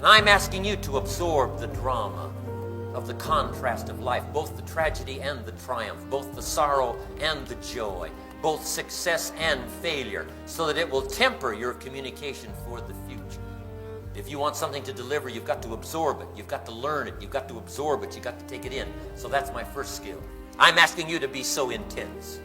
And I'm asking you to absorb the drama of the contrast of life, both the tragedy and the triumph, both the sorrow and the joy, both success and failure, so that it will temper your communication for the future. If you want something to deliver, you've got to absorb it. You've got to learn it. You've got to absorb it. You've got to take it in. So that's my first skill. I'm asking you to be so intense,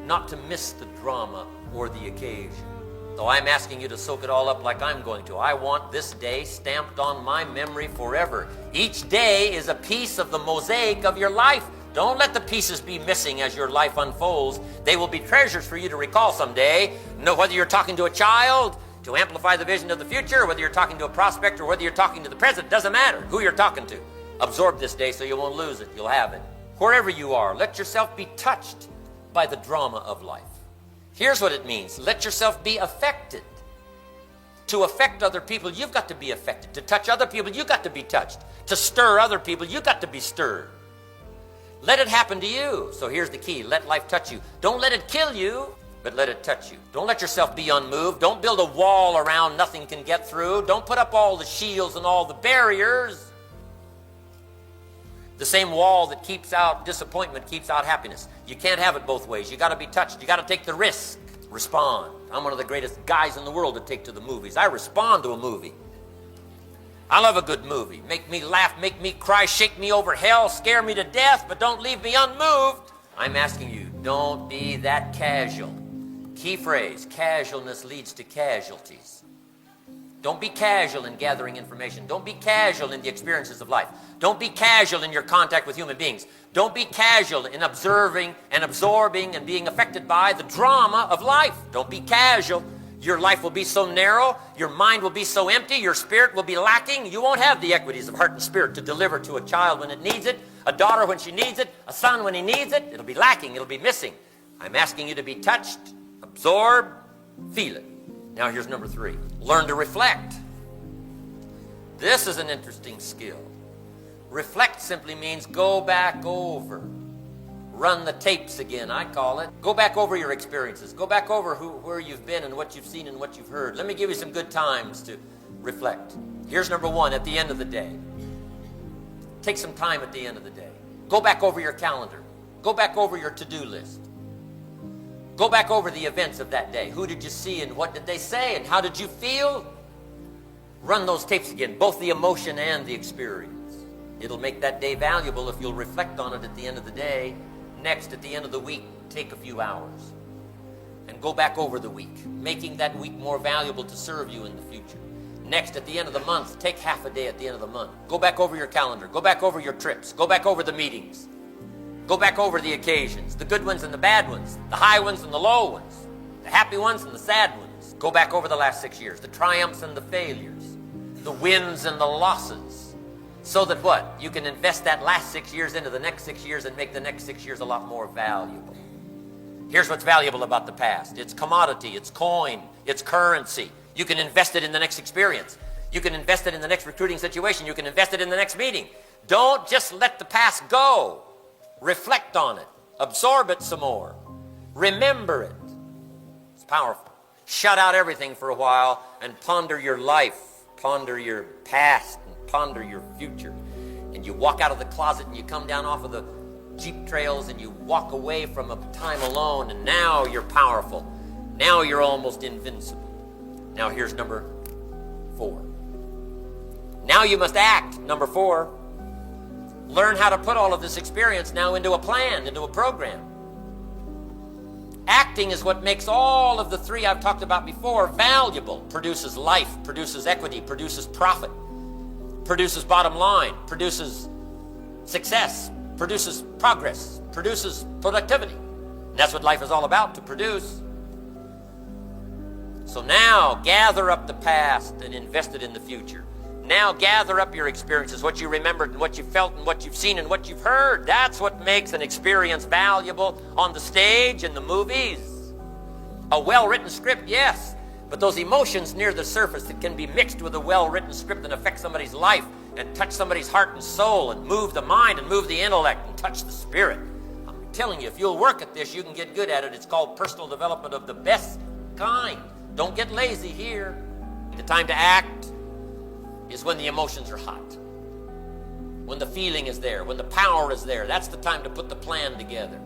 not to miss the drama or the occasion. Though I'm asking you to soak it all up like I'm going to. I want this day stamped on my memory forever. Each day is a piece of the mosaic of your life. Don't let the pieces be missing as your life unfolds. They will be treasures for you to recall someday. Know whether you're talking to a child to amplify the vision of the future, whether you're talking to a prospect or whether you're talking to the present, doesn't matter who you're talking to. Absorb this day so you won't lose it. You'll have it. Wherever you are, let yourself be touched by the drama of life. Here's what it means. Let yourself be affected. To affect other people, you've got to be affected. To touch other people, you've got to be touched. To stir other people, you've got to be stirred. Let it happen to you. So here's the key. Let life touch you. Don't let it kill you, but let it touch you. Don't let yourself be unmoved. Don't build a wall around nothing can get through. Don't put up all the shields and all the barriers. The same wall that keeps out disappointment keeps out happiness. You can't have it both ways. You got to be touched. You got to take the risk. Respond. I'm one of the greatest guys in the world to take to the movies. I respond to a movie. I love a good movie. Make me laugh, make me cry, shake me over hell, scare me to death, but don't leave me unmoved. I'm asking you, don't be that casual. Key phrase, casualness leads to casualties. Don't be casual in gathering information. Don't be casual in the experiences of life. Don't be casual in your contact with human beings. Don't be casual in observing and absorbing and being affected by the drama of life. Don't be casual. Your life will be so narrow, your mind will be so empty, your spirit will be lacking. You won't have the equities of heart and spirit to deliver to a child when it needs it, a daughter when she needs it, a son when he needs it. It'll be lacking, it'll be missing. I'm asking you to be touched, absorb, feel it. Now here's number 3. Learn to reflect. This is an interesting skill. Reflect simply means go back over. Run the tapes again, I call it. Go back over your experiences. Go back over where you've been and what you've seen and what you've heard. Let me give you some good times to reflect. Here's number 1, at the end of the day. Take some time at the end of the day. Go back over your calendar. Go back over your to-do list. Go back over the events of that day. Who did you see and what did they say and how did you feel? Run those tapes again, both the emotion and the experience. It'll make that day valuable if you'll reflect on it at the end of the day. Next, at the end of the week, take a few hours and go back over the week, making that week more valuable to serve you in the future. Next, at the end of the month, take half a day at the end of the month. Go back over your calendar. Go back over your trips. Go back over the meetings. Go back over the occasions, the good ones and the bad ones, the high ones and the low ones, the happy ones and the sad ones. Go back over the last 6 years, the triumphs and the failures, the wins and the losses, so that what? You can invest that last 6 years into the next 6 years and make the next 6 years a lot more valuable. Here's what's valuable about the past. It's commodity, it's coin, it's currency. You can invest it in the next experience. You can invest it in the next recruiting situation. You can invest it in the next meeting. Don't just let the past go. Reflect on it. Absorb it some more. Remember it. It's powerful. Shut out everything for a while and ponder your life. Ponder your past and ponder your future. And you walk out of the closet and you come down off of the Jeep trails and you walk away from a time alone, and now you're powerful. Now you're almost invincible. Now here's number 4. Now you must act. Number 4. Learn how to put all of this experience now into a plan, into a program. Acting is what makes all of the 3 I've talked about before valuable. Produces life, produces equity, produces profit, produces bottom line, produces success, produces progress, produces productivity. And that's what life is all about, to produce. So now gather up the past and invest it in the future. Now gather up your experiences, what you remembered and what you felt and what you've seen and what you've heard. That's what makes an experience valuable on the stage, in the movies. A well-written script, yes, but those emotions near the surface that can be mixed with a well-written script and affect somebody's life and touch somebody's heart and soul and move the mind and move the intellect and touch the spirit. I'm telling you, if you'll work at this, you can get good at it. It's called personal development of the best kind. Don't get lazy here. The time to act is when the emotions are hot. When the feeling is there, when the power is there. That's the time to put the plan together.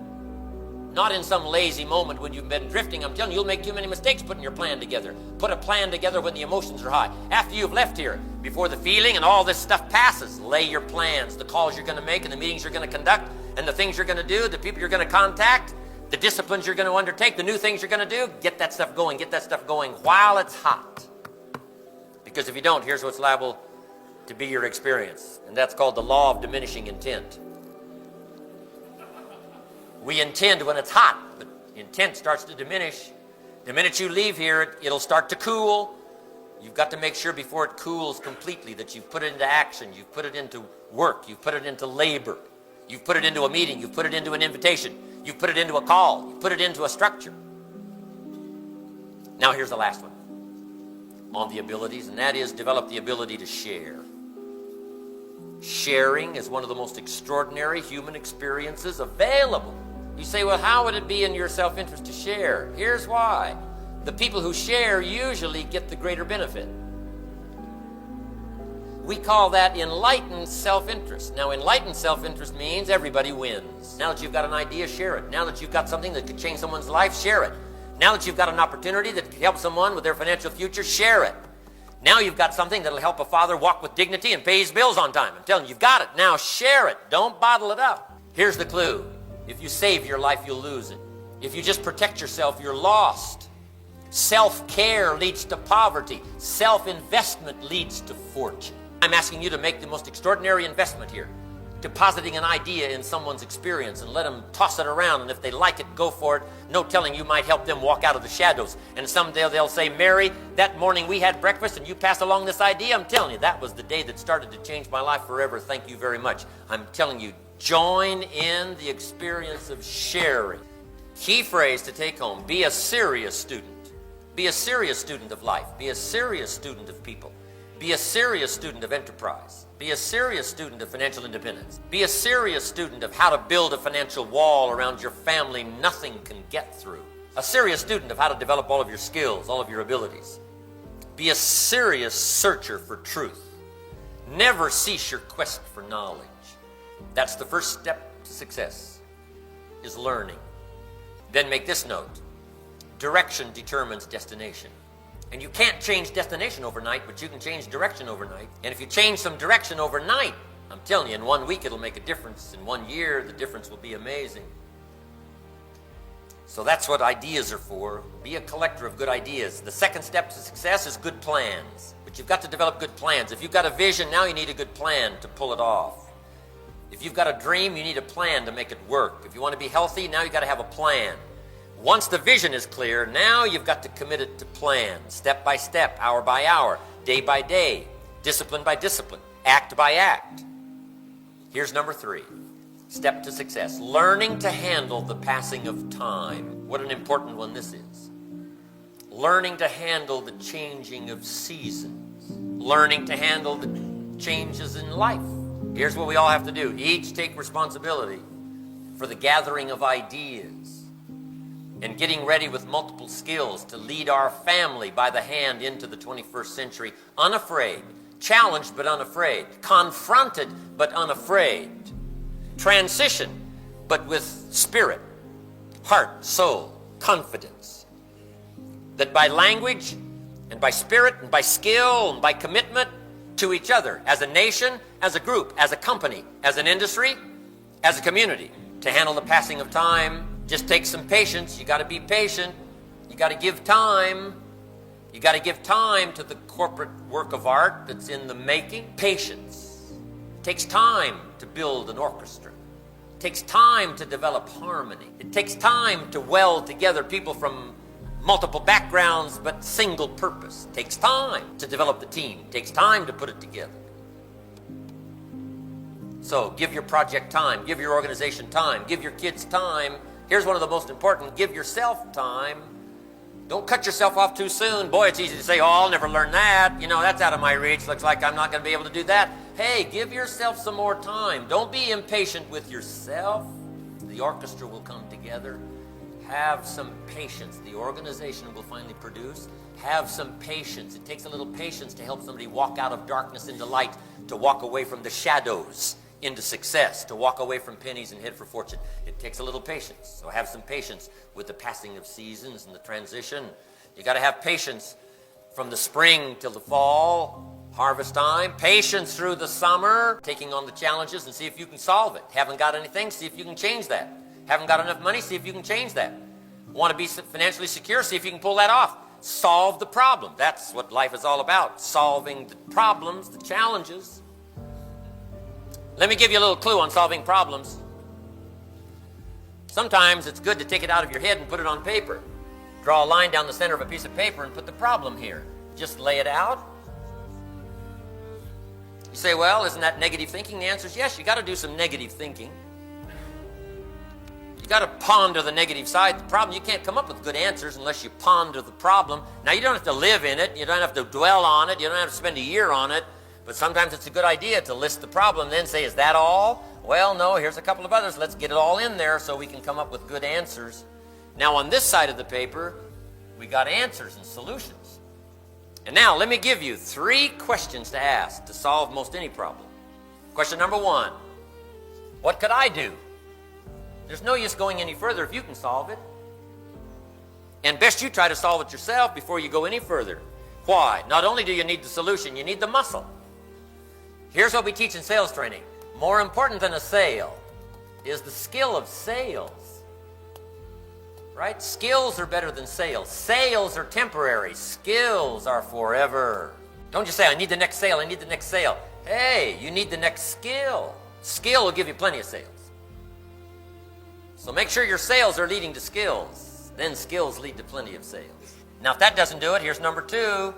Not in some lazy moment when you've been drifting. I'm telling you, you'll make too many mistakes putting your plan together. Put a plan together when the emotions are high. After you've left here, before the feeling and all this stuff passes, lay your plans, the calls you're going to make and the meetings you're going to conduct and the things you're going to do, the people you're going to contact, the disciplines you're going to undertake, the new things you're going to do. Get that stuff going while it's hot. Because if you don't, here's what's liable to be your experience. And that's called the law of diminishing intent. We intend when it's hot, but intent starts to diminish. The minute you leave here, it'll start to cool. You've got to make sure before it cools completely that you've put it into action, you've put it into work, you've put it into labor, you've put it into a meeting, you've put it into an invitation, you've put it into a call, you've put it into a structure. Now here's the last one on the abilities, and that is develop the ability to share. Sharing is one of the most extraordinary human experiences available. You say, well, how would it be in your self-interest to share? Here's why. The people who share usually get the greater benefit. We call that enlightened self-interest. Now, enlightened self-interest means everybody wins. Now that you've got an idea, share it. Now that you've got something that could change someone's life, share it. Now that you've got an opportunity that could help someone with their financial future, share it. Now you've got something that'll help a father walk with dignity and pay his bills on time. I'm telling you, you've got it. Now share it. Don't bottle it up. Here's the clue. If you save your life, you'll lose it. If you just protect yourself, you're lost. Self-care leads to poverty. Self-investment leads to fortune. I'm asking you to make the most extraordinary investment here. Depositing an idea in someone's experience and let them toss it around, and if they like it, go for it. No telling, you might help them walk out of the shadows. And someday they'll say, Mary, that morning we had breakfast and you passed along this idea. I'm telling you, that was the day that started to change my life forever. Thank you very much. I'm telling you, join in the experience of sharing. Key phrase to take home, be a serious student. Be a serious student of life. Be a serious student of people. Be a serious student of enterprise. Be a serious student of financial independence. Be a serious student of how to build a financial wall around your family nothing can get through. A serious student of how to develop all of your skills, all of your abilities. Be a serious searcher for truth. Never cease your quest for knowledge. That's the first step to success, is learning. Then make this note. Direction determines destination. And you can't change destination overnight, but you can change direction overnight. And if you change some direction overnight, I'm telling you, in 1 week it'll make a difference. In 1 year, the difference will be amazing. So that's what ideas are for. Be a collector of good ideas. The second step to success is good plans. But you've got to develop good plans. If you've got a vision, now you need a good plan to pull it off. If you've got a dream, you need a plan to make it work. If you want to be healthy, now you've got to have a plan. Once the vision is clear, now you've got to commit it to plan, step by step, hour by hour, day by day, discipline by discipline, act by act. Here's number 3, step to success, learning to handle the passing of time. What an important one this is. Learning to handle the changing of seasons, learning to handle the changes in life. Here's what we all have to do. Each take responsibility for the gathering of ideas and getting ready with multiple skills to lead our family by the hand into the 21st century, unafraid, challenged but unafraid, confronted but unafraid, transition but with spirit, heart, soul, confidence. That by language and by spirit and by skill and by commitment to each other, as a nation, as a group, as a company, as an industry, as a community, to handle the passing of time, just take some patience. You got to be patient. You got to give time. You got to give time to the corporate work of art that's in the making. Patience. It takes time to build an orchestra. It takes time to develop harmony. It takes time to weld together people from multiple backgrounds but single purpose. It takes time to develop the team. It takes time to put it together. So give your project time. Give your organization time. Give your kids time. Here's one of the most important. Give yourself time. Don't cut yourself off too soon. Boy, it's easy to say, oh, I'll never learn that. You know, that's out of my reach. Looks like I'm not going to be able to do that. Hey, give yourself some more time. Don't be impatient with yourself. The orchestra will come together. Have some patience. The organization will finally produce. Have some patience. It takes a little patience to help somebody walk out of darkness into light, to walk away from the shadows into success, to walk away from pennies and head for fortune. It takes a little patience. So have some patience with the passing of seasons and the transition. You got to have patience from the spring till the fall, harvest time. Patience through the summer, taking on the challenges and see if you can solve it. Haven't got anything, see if you can change that. Haven't got enough money, see if you can change that. Want to be financially secure, see if you can pull that off. Solve the problem. That's what life is all about, solving the problems, the challenges. Let me give you a little clue on solving problems. Sometimes it's good to take it out of your head and put it on paper. Draw a line down the center of a piece of paper and put the problem here. Just lay it out. You say, well, isn't that negative thinking? The answer is yes, you got to do some negative thinking. You got to ponder the negative side of the problem. You can't come up with good answers unless you ponder the problem. Now, you don't have to live in it. You don't have to dwell on it. You don't have to spend a year on it. But sometimes it's a good idea to list the problem, then say, is that all? Well, no, here's a couple of others. Let's get it all in there so we can come up with good answers. Now, on this side of the paper, we got answers and solutions. And now, let me give you 3 questions to ask to solve most any problem. Question number 1, what could I do? There's no use going any further if you can solve it. And best you try to solve it yourself before you go any further. Why? Not only do you need the solution, you need the muscle. Here's what we teach in sales training. More important than a sale is the skill of sales. Right? Skills are better than sales. Sales are temporary. Skills are forever. Don't just say, I need the next sale, I need the next sale. Hey, you need the next skill. Skill will give you plenty of sales. So make sure your sales are leading to skills. Then skills lead to plenty of sales. Now, if that doesn't do it, here's number 2.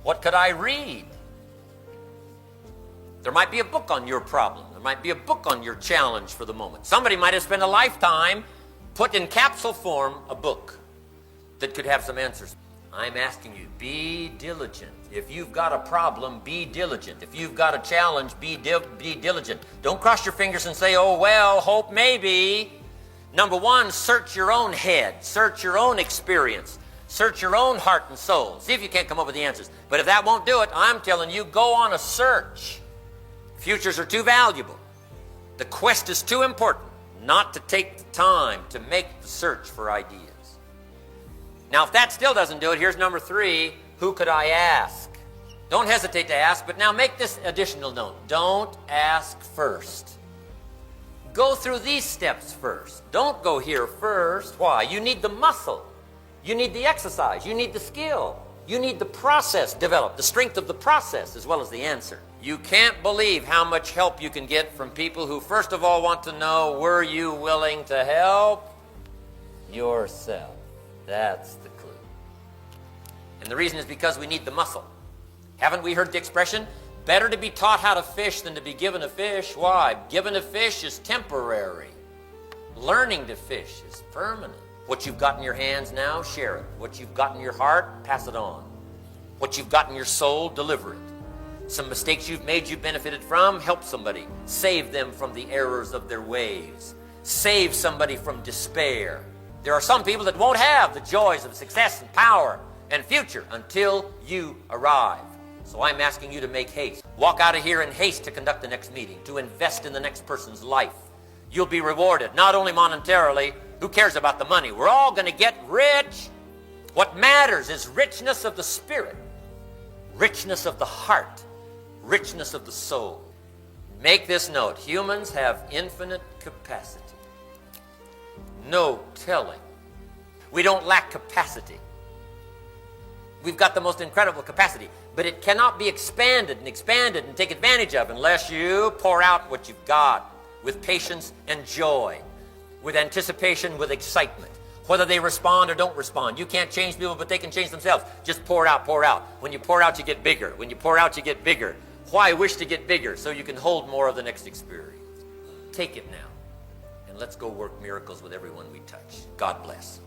What could I read? There might be a book on your problem. There might be a book on your challenge for the moment. Somebody might have spent a lifetime, put in capsule form, a book that could have some answers. I'm asking you, be diligent. If you've got a problem, be diligent. If you've got a challenge, be diligent. Don't cross your fingers and say, oh, well, hope maybe. Number 1, search your own head. Search your own experience. Search your own heart and soul. See if you can't come up with the answers. But if that won't do it, I'm telling you, go on a search. Futures are too valuable. The quest is too important not to take the time to make the search for ideas. Now, if that still doesn't do it, here's number 3. Who could I ask? Don't hesitate to ask, but now make this additional note. Don't ask first. Go through these steps first. Don't go here first. Why? You need the muscle. You need the exercise. You need the skill. You need the process developed, the strength of the process as well as the answer. You can't believe how much help you can get from people who first of all want to know, were you willing to help yourself? That's the clue. And the reason is because we need the muscle. Haven't we heard the expression, better to be taught how to fish than to be given a fish? Why? Given a fish is temporary. Learning to fish is permanent. What you've got in your hands now, share it. What you've got in your heart, pass it on. What you've got in your soul, deliver it. Some mistakes you've made you've benefited from, help somebody. Save them from the errors of their ways. Save somebody from despair. There are some people that won't have the joys of success and power and future until you arrive. So I'm asking you to make haste. Walk out of here in haste to conduct the next meeting, to invest in the next person's life. You'll be rewarded, not only monetarily. Who cares about the money? We're all going to get rich. What matters is richness of the spirit, richness of the heart, richness of the soul. Make this note. Humans have infinite capacity. No telling. We don't lack capacity. We've got the most incredible capacity, but it cannot be expanded and take advantage of unless you pour out what you've got with patience and joy, with anticipation, with excitement. Whether they respond or don't respond. You can't change people, but they can change themselves. Just pour out, pour out. When you pour out, you get bigger. When you pour out, you get bigger. Why wish to get bigger? So you can hold more of the next experience. Take it now, and let's go work miracles with everyone we touch. God bless.